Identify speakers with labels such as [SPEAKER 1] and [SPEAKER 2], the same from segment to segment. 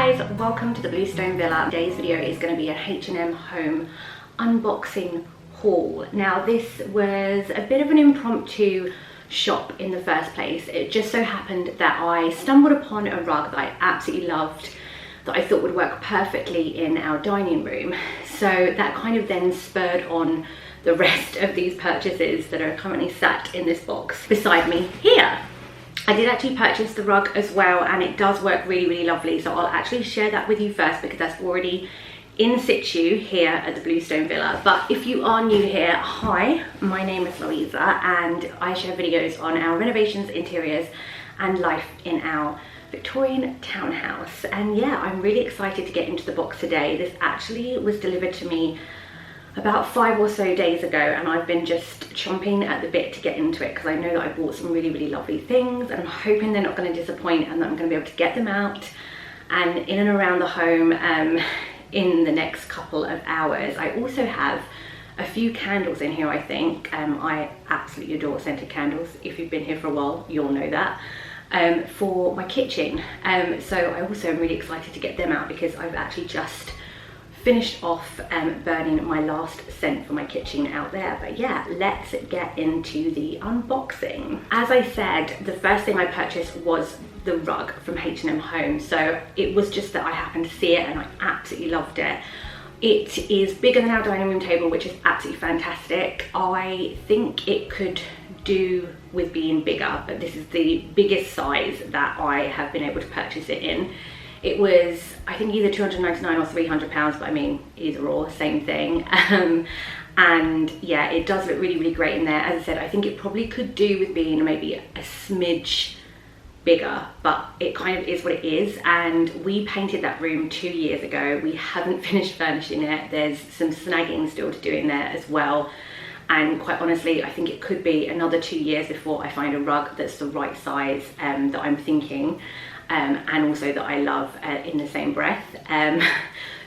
[SPEAKER 1] guys, welcome to the Bluestone Villa. Today's video is going to be a H&M Home unboxing haul. Now this was a bit of an impromptu shop in the first place. It just so happened that I stumbled upon a rug that I absolutely loved, that I thought would work perfectly in our dining room. So that kind of then spurred on the rest of these purchases that are currently sat in this box beside me here. I did actually purchase the rug as well, and it does work really lovely, so I'll actually share that with you first because that's already in situ here at the Bluestone Villa. But if you are new here, hi, my name is Louisa and I share videos on our renovations, interiors and life in our Victorian townhouse. And yeah, I'm really excited to get into the box today. This actually was delivered to me about 5 or so days ago, and I've been just chomping at the bit to get into it because I know that I bought some really lovely things, and I'm hoping they're not going to disappoint and that I'm going to be able to get them out and in and around the home in the next couple of hours. I also have a few candles in here, I think. I absolutely adore scented candles. If you've been here for a while, you'll know that. For my kitchen. So I also am really excited to get them out because I've actually just finished off burning my last scent for my kitchen out there. But yeah, let's get into the unboxing. As I said, the first thing I purchased was the rug from H&M Home. So it was just that I happened to see it and I absolutely loved it. It is bigger than our dining room table, which is absolutely fantastic. I think it could do with being bigger, but this is the biggest size that I have been able to purchase it in. It was, I think, either £299 or £300, but I mean, either or, same thing. And yeah, it does look really great in there. As I said, I think it probably could do with being maybe a smidge bigger, but it kind of is what it is. And we painted that room 2 years ago. We haven't finished furnishing it. There's some snagging still to do in there as well. And quite honestly, I think it could be another 2 years before I find a rug that's the right size that I'm thinking. And also that I love in the same breath.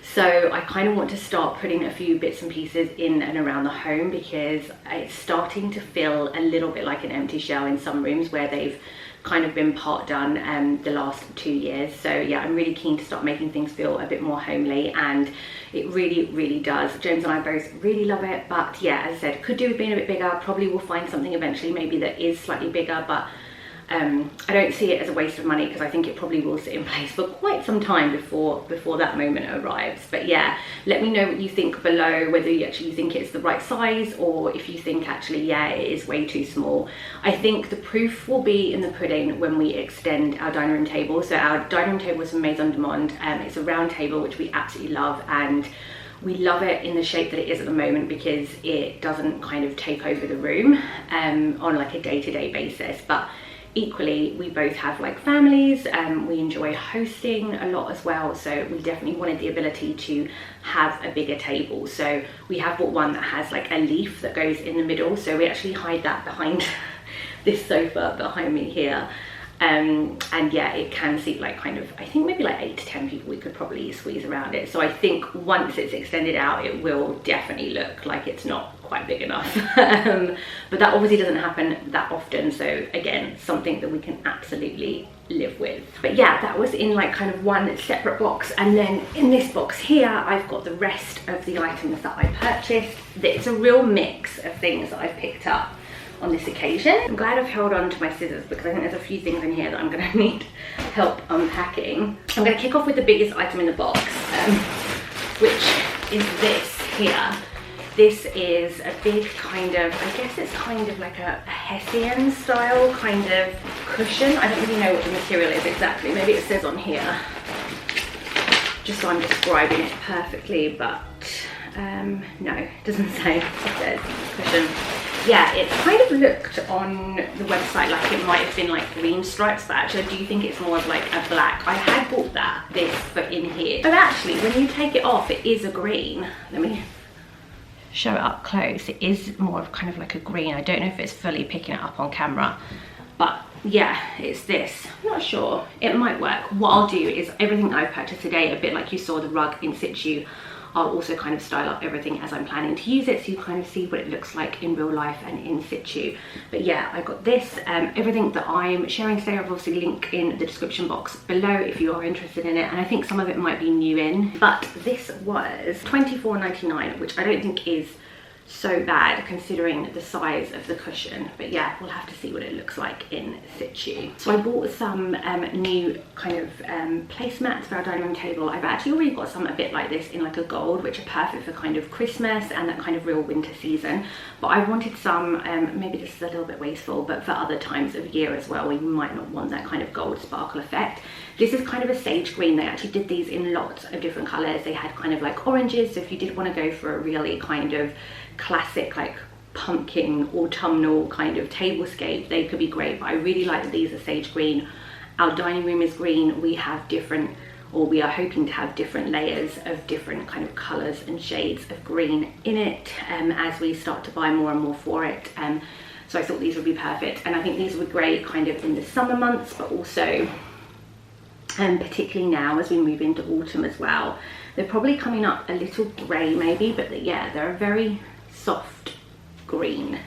[SPEAKER 1] So I kind of want to start putting a few bits and pieces in and around the home because it's starting to feel a little bit like an empty shell in some rooms where they've kind of been part done the last 2 years. So yeah, I'm really keen to start making things feel a bit more homely, and it really does. James and I both really love it, but yeah, as I said, could do with being a bit bigger. Probably will find something eventually maybe that is slightly bigger, but I don't see it as a waste of money because I think it probably will sit in place for quite some time before that moment arrives. But yeah, let me know what you think below, whether you actually think it's the right size or if you think actually, yeah, it is way too small. I think the proof will be in the pudding when we extend our dining room table. So our dining room table is from Maison du Monde. It's a round table, which we absolutely love, and we love it in the shape that it is at the moment because it doesn't kind of take over the room on like a day-to-day basis. But equally, we both have like families, we enjoy hosting a lot as well, so we definitely wanted the ability to have a bigger table. So we have bought one that has like a leaf that goes in the middle, so we actually hide that behind this sofa behind me here. And yeah, it can seat like kind of, I think maybe like 8 to 10 people we could probably squeeze around it. So I think once it's extended out, it will definitely look like it's not quite big enough. But that obviously doesn't happen that often, so again, something that we can absolutely live with. But yeah, that was in like kind of one separate box, and then in this box here I've got the rest of the items that I purchased. It's a real mix of things that I've picked up on this occasion. I'm glad I've held on to my scissors because I think there's a few things in here that I'm going to need help unpacking. I'm going to kick off with the biggest item in the box, which is this here. This is a big kind of, I guess it's kind of like a Hessian style kind of cushion. I don't really know what the material is exactly. Maybe it says on here, just so I'm describing it perfectly, but no, it doesn't say. It says cushion. Yeah, it kind of looked on the website like it might have been like green stripes, but actually I do think it's more of like a black. I had bought this for in here. But actually, when you take it off, it is a green. Let me show it up close. It is more of kind of like a green. I don't know if it's fully picking it up on camera, but yeah, it's this. I'm not sure. It might work. What I'll do is everything I purchased today, a bit like you saw the rug in situ, I'll also kind of style up everything as I'm planning to use it, so you kind of see what it looks like in real life and in situ. But yeah, I got this. Everything that I'm sharing today, I've obviously linked in the description box below if you are interested in it, and I think some of it might be new in. But this was $24.99, which I don't think is so bad considering the size of the cushion. But yeah, we'll have to see what it looks like in situ. So I bought some new kind of placemats for our dining room table. I've actually already got some a bit like this in like a gold, which are perfect for kind of Christmas and that kind of real winter season. But I wanted some, maybe this is a little bit wasteful, but for other times of year as well, where you might not want that kind of gold sparkle effect. This is kind of a sage green. They actually did these in lots of different colors. They had kind of like oranges, so if you did want to go for a really kind of classic like pumpkin autumnal kind of tablescape, they could be great. But I really like that these are sage green. Our dining room is green. We have different, or we are hoping to have different layers of different kind of colors and shades of green in it as we start to buy more and more for it. So I thought these would be perfect, and I think these would be great kind of in the summer months, but also particularly now as we move into autumn as well. They're probably coming up a little grey maybe, but yeah, they're a very soft green.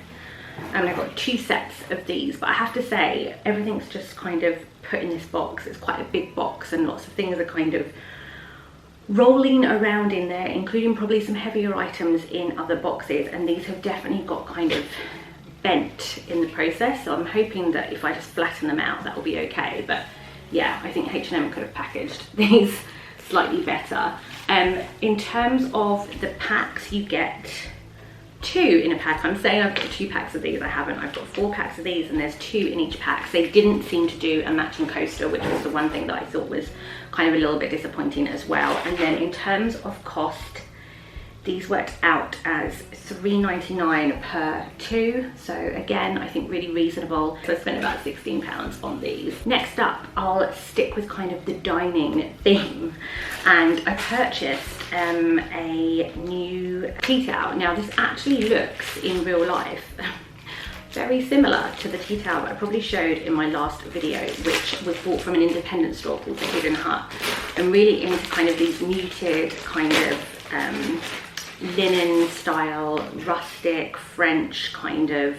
[SPEAKER 1] And I've got 2 sets of these, but I have to say everything's just kind of put in this box. It's quite a big box and lots of things are kind of rolling around in there, including probably some heavier items in other boxes, and these have definitely got kind of bent in the process, so I'm hoping that if I just flatten them out that will be okay. But yeah, I think H&M could have packaged these slightly better. In terms of the packs, you get 2 in a pack. I'm saying I've got 2 packs of these. I haven't. I've got 4 packs of these, and there's 2 in each pack. They didn't seem to do a matching coaster, which was the one thing that I thought was kind of a little bit disappointing as well. And then in terms of cost, these worked out as $3.99 per 2. So again, I think really reasonable. So I spent about £16 on these. Next up, I'll stick with kind of the dining theme, and I purchased a new tea towel. Now this actually looks in real life very similar to the tea towel that I probably showed in my last video, which was bought from an independent store called the Hidden Hut. I'm really into kind of these muted kind of linen style, rustic French kind of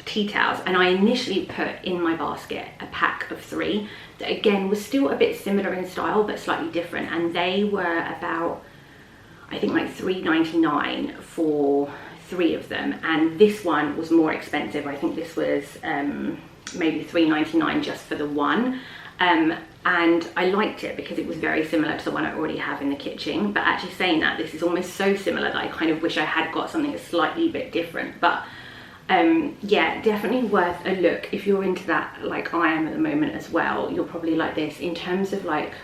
[SPEAKER 1] tea towels, and I initially put in my basket a pack of 3 that again was still a bit similar in style but slightly different, and they were about, I think, like $3.99 for 3 of them, and this one was more expensive. I think this was maybe $3.99 just for the one. And I liked it because it was very similar to the one I already have in the kitchen. But actually saying that, this is almost so similar that I kind of wish I had got something slightly bit different. But yeah, definitely worth a look if you're into that like I am at the moment as well. You'll probably like this. In terms of like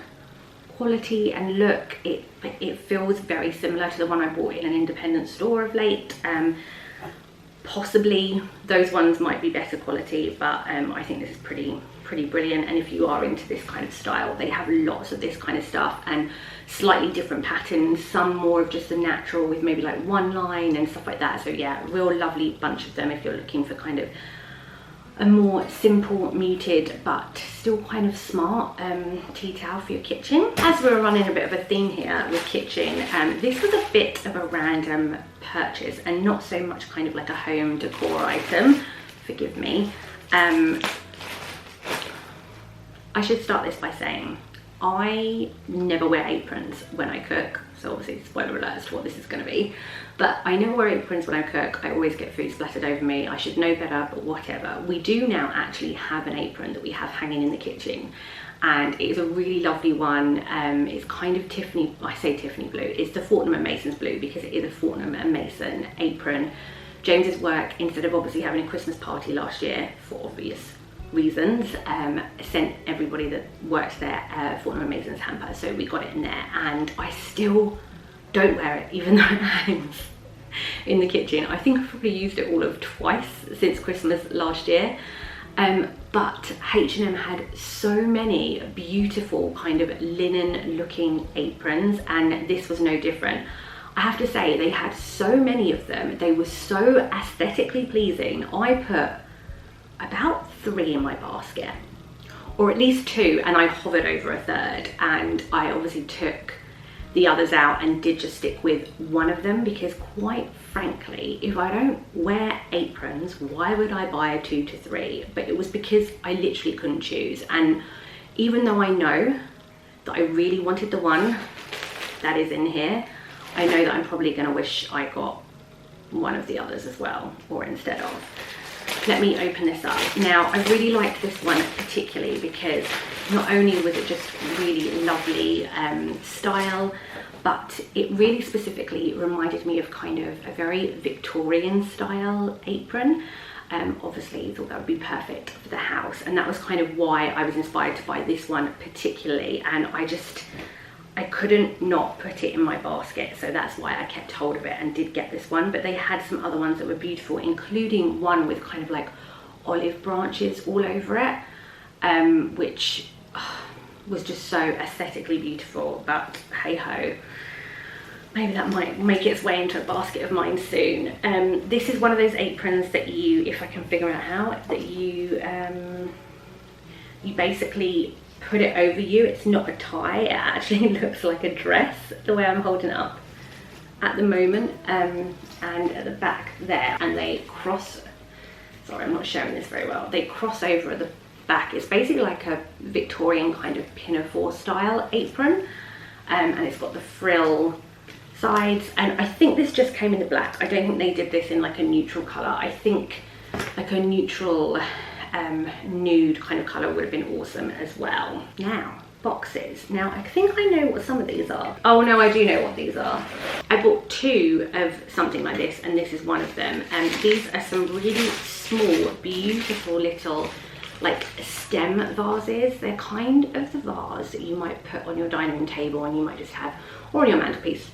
[SPEAKER 1] quality and look, it feels very similar to the one I bought in an independent store of late. Possibly those ones might be better quality, but I think this is pretty brilliant. And if you are into this kind of style, they have lots of this kind of stuff and slightly different patterns, some more of just the natural with maybe like one line and stuff like that. So yeah, real lovely bunch of them if you're looking for kind of a more simple, muted but still kind of smart tea towel for your kitchen. As we're running a bit of a theme here with kitchen, this was a bit of a random purchase and not so much kind of like a home decor item, forgive me. I should start this by saying I never wear aprons when I cook, so obviously spoiler alert as to what this is going to be, but I never wear aprons when I cook. I always get food splattered over me. I should know better, but whatever. We do now actually have an apron that we have hanging in the kitchen, and it is a really lovely one. It's kind of Tiffany, I say Tiffany blue, it's the Fortnum & Mason's blue because it is a Fortnum & Mason apron. James's work, instead of obviously having a Christmas party last year for obvious reasons, sent everybody that worked there Fortnum & Mason's hamper, so we got it in there, and I still don't wear it even though it hangs in the kitchen. I think I've probably used it all of twice since Christmas last year, but H&M had so many beautiful kind of linen looking aprons, and this was no different. I have to say, they had so many of them. They were so aesthetically pleasing. I put about 3 in my basket, or at least 2, and I hovered over a third, and I obviously took the others out and did just stick with one of them, because quite frankly, if I don't wear aprons, why would I buy a 2 to 3? But it was because I literally couldn't choose. And even though I know that I really wanted the one that is in here, I know that I'm probably going to wish I got one of the others as well, or instead of. Let me open this up. Now, I really liked this one particularly because not only was it just really lovely style, but it really specifically reminded me of kind of a very Victorian style apron. Obviously, I thought that would be perfect for the house, and that was kind of why I was inspired to buy this one particularly. And I couldn't not put it in my basket, so that's why I kept hold of it and did get this one. But they had some other ones that were beautiful, including one with kind of like olive branches all over it, which was just so aesthetically beautiful. But hey ho, maybe that might make its way into a basket of mine soon. This is one of those aprons that you, if I can figure out how, that you basically put it over you. It's not a tie, it actually looks like a dress the way I'm holding it up at the moment. And at the back there, and they cross, sorry I'm not showing this very well, they cross over at the back. It's basically like a Victorian kind of pinafore style apron, and it's got the frill sides, and I think this just came in the black. I don't think they did this in like a neutral color. I think like a neutral nude kind of color would have been awesome as well. Now, boxes. Now, I think I know what some of these are. Oh no, I do know what these are. I bought 2 of something like this, and this is one of them. And these are some really small, beautiful little like stem vases. They're kind of the vase that you might put on your dining room table, and you might just have, or on your mantelpiece,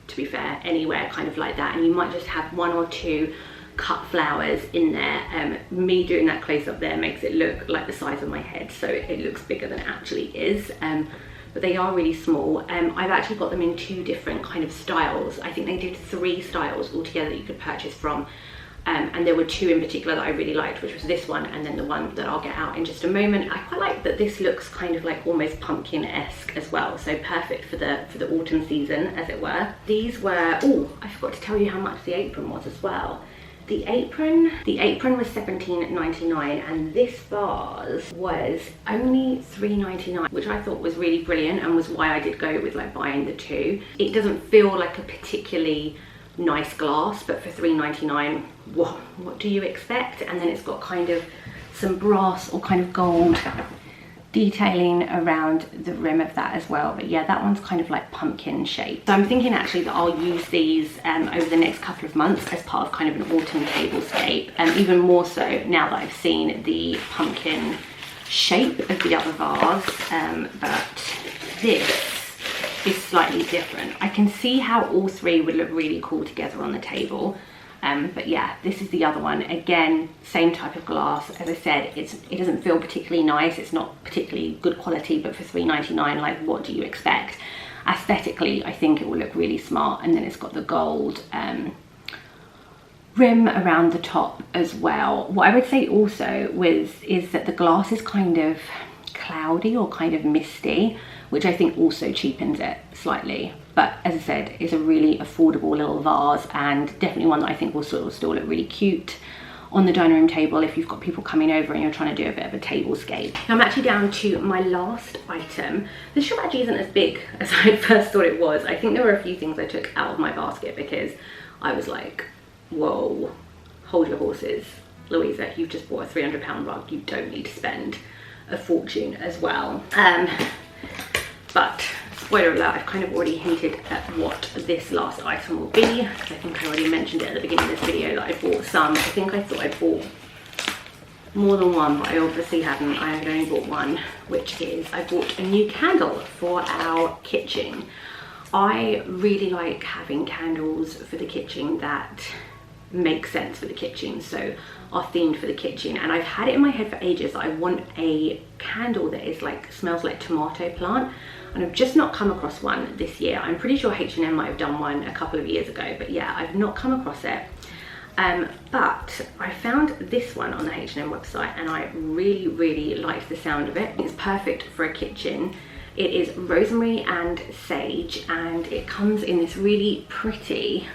[SPEAKER 1] to be fair, anywhere kind of like that, and you might just have 1 or 2 cut flowers in there. Me doing that close up there makes it look like the size of my head, so it looks bigger than it actually is. But they are really small. I've actually got them in 2 different kind of styles. I think they did 3 styles altogether that you could purchase from, and there were 2 in particular that I really liked, which was this one and then the one that I'll get out in just a moment. I quite like that this looks kind of like almost pumpkin-esque as well, so perfect for the autumn season, as it were. These were, oh, I forgot to tell you how much the apron was as well. The apron was $17.99, and this vase was only $3.99, which I thought was really brilliant, and was why I did go with like buying the 2. It doesn't feel like a particularly nice glass, but for $3.99, what do you expect? And then it's got kind of some brass or kind of gold detailing around the rim of that as well. But yeah, that one's kind of like pumpkin shaped. So I'm thinking actually that I'll use these over the next couple of months as part of kind of an autumn tablescape, and even more so now that I've seen the pumpkin shape of the other vase. But this is slightly different. I can see how all 3 would look really cool together on the table. But yeah, this is the other one. Again, same type of glass. As I said, it doesn't feel particularly nice. It's not particularly good quality, but for $3.99, like, what do you expect? Aesthetically, I think it will look really smart. And then it's got the gold rim around the top as well. What I would say also is that the glass is kind of cloudy or kind of misty, which I think also cheapens it slightly. But as I said, it's a really affordable little vase, and definitely one that I think will sort of still look really cute on the dining room table if you've got people coming over and you're trying to do a bit of a tablescape. Now I'm actually down to my last item. This shop actually isn't as big as I first thought it was. I think there were a few things I took out of my basket because I was like, whoa, hold your horses. Louisa, you've just bought a £300 rug. You don't need to spend a fortune as well. But spoiler alert, I've kind of already hinted at what this last item will be. I think I already mentioned it at the beginning of this video that I bought some. I think I thought I bought more than one, but I obviously hadn't. I had only bought one, which is I bought a new candle for our kitchen. I really like having candles for the kitchen that make sense for the kitchen, so are themed for the kitchen. And I've had it in my head for ages that I want a candle that is like, smells like tomato plant, and I've just not come across one this year. I'm pretty sure H&M might have done one a couple of years ago, but yeah, I've not come across it. But I found this one on the H&M website, and I really liked the sound of it. It's perfect for a kitchen. It is rosemary and sage, and it comes in this really pretty,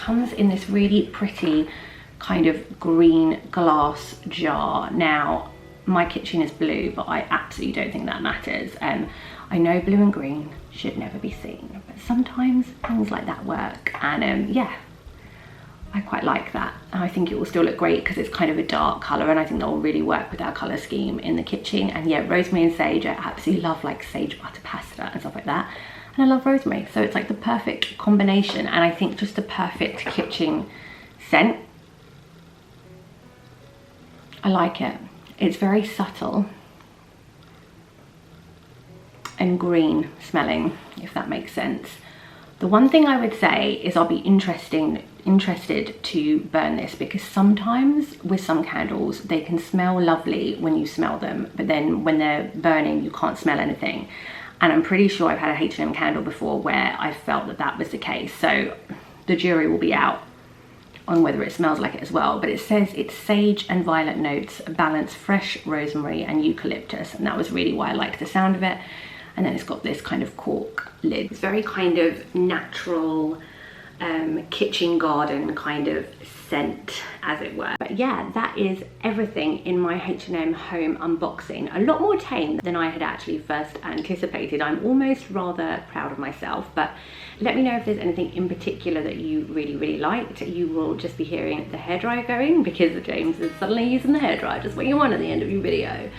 [SPEAKER 1] kind of green glass jar. Now, my kitchen is blue, but I absolutely don't think that matters. I know blue and green should never be seen, but sometimes things like that work, and yeah, I quite like that. And I think it will still look great because it's kind of a dark colour, and I think that will really work with our colour scheme in the kitchen. And yeah, rosemary and sage, I absolutely love like sage butter pasta and stuff like that. And I love rosemary, so it's like the perfect combination, and I think just the perfect kitchen scent. I like it. It's very subtle and green smelling, if that makes sense. The one thing I would say is I'll be interested to burn this, because sometimes with some candles they can smell lovely when you smell them, but then when they're burning you can't smell anything. And I'm pretty sure I've had a H&M candle before where I felt that that was the case, so the jury will be out on whether it smells like it as well. But it says it's sage and violet notes, balance fresh rosemary and eucalyptus, and that was really why I liked the sound of it. And then it's got this kind of cork lid. It's very kind of natural, kitchen garden kind of scent, as it were. But yeah, that is everything in my H&M Home unboxing. A lot more tame than I had actually first anticipated. I'm almost rather proud of myself, but let me know if there's anything in particular that you really liked. You will just be hearing the hairdryer going because James is suddenly using the hairdryer just when you want at the end of your video.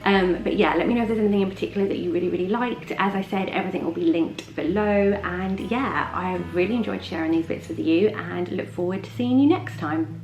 [SPEAKER 1] But yeah, let me know if there's anything in particular that you really liked. As I said, everything will be linked below, and yeah, I really enjoyed sharing these bits with you and look forward to seeing you next time.